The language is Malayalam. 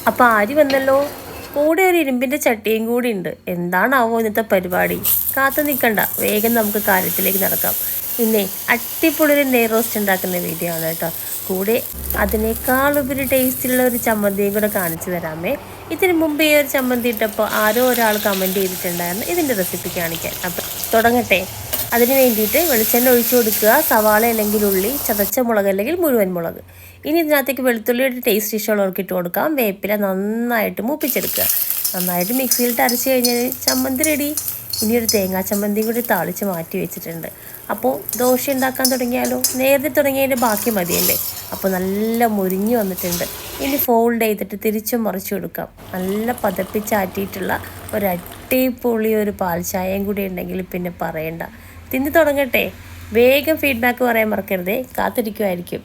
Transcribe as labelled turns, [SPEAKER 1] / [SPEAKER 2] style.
[SPEAKER 1] അപ്പോൾ ആര് വന്നല്ലോ, കൂടെ ഒരു ഇരുമ്പിൻ്റെ ചട്ടിയും കൂടി ഉണ്ട്. എന്താണാവോ ഇന്നത്തെ പരിപാടി? കാത്തു നിൽക്കണ്ട, വേഗം നമുക്ക് കാര്യത്തിലേക്ക് നടക്കാം. പിന്നെ അടിപൊളി ഒരു നെയ് റോസ്റ്റ് ഉണ്ടാക്കുന്ന വീഡിയോ ആണ് കേട്ടോ. കൂടെ അതിനേക്കാളുപരി ടേസ്റ്റിലുള്ള ഒരു ചമ്മന്തിയും കൂടെ കാണിച്ചു തരാമേ. ഇതിന് മുമ്പ് ഈ ഒരു ചമ്മന്തി ഇട്ടപ്പോൾ ആരോ ഒരാൾ കമൻറ്റ് ചെയ്തിട്ടുണ്ടായിരുന്നു ഇതിൻ്റെ റെസിപ്പി കാണിക്കാൻ. അപ്പം തുടങ്ങട്ടെ. അതിന് വേണ്ടിയിട്ട് വെളിച്ചെണ്ണ ഒഴിച്ചു കൊടുക്കുക. സവാള അല്ലെങ്കിൽ ഉള്ളി, ചതച്ച മുളക് അല്ലെങ്കിൽ മുഴുവൻ മുളക്. ഇനി ഇതിനകത്തേക്ക് വെളുത്തുള്ളിയുടെ ടേസ്റ്റ് ഇഷ്ടമുള്ളവർക്ക് ഇട്ട് കൊടുക്കാം. വേപ്പില നന്നായിട്ട് മൂപ്പിച്ചെടുക്കുക. നന്നായിട്ട് മിക്സിയിലിട്ട് അരച്ച് കഴിഞ്ഞാൽ ചമ്മന്തി റെഡി. ഇനി ഒരു തേങ്ങാ ചമ്മന്തിയും കൂടി താളിച്ച് മാറ്റി വെച്ചിട്ടുണ്ട്. അപ്പോൾ ദോശ ഉണ്ടാക്കാൻ തുടങ്ങിയാലോ? നേരത്തെ തുടങ്ങിയതിൻ്റെ ബാക്കി മതിയല്ലേ? അപ്പോൾ നല്ല മുരിഞ്ഞ് വന്നിട്ടുണ്ട്. ഇനി ഫോൾഡ് ചെയ്തിട്ട് തിരിച്ചും മറിച്ചു കൊടുക്കാം. നല്ല പതപ്പിച്ചാറ്റിയിട്ടുള്ള ഒരു അടിപൊളി ഒരു പാൽ ചായയും കൂടി ഉണ്ടെങ്കിൽ പിന്നെ പറയണ്ട. തിന്ന് തുടങ്ങട്ടെ. വേഗം ഫീഡ്ബാക്ക് പറയാൻ മറക്കരുതേ. കാത്തിരിക്കുമായിരിക്കും.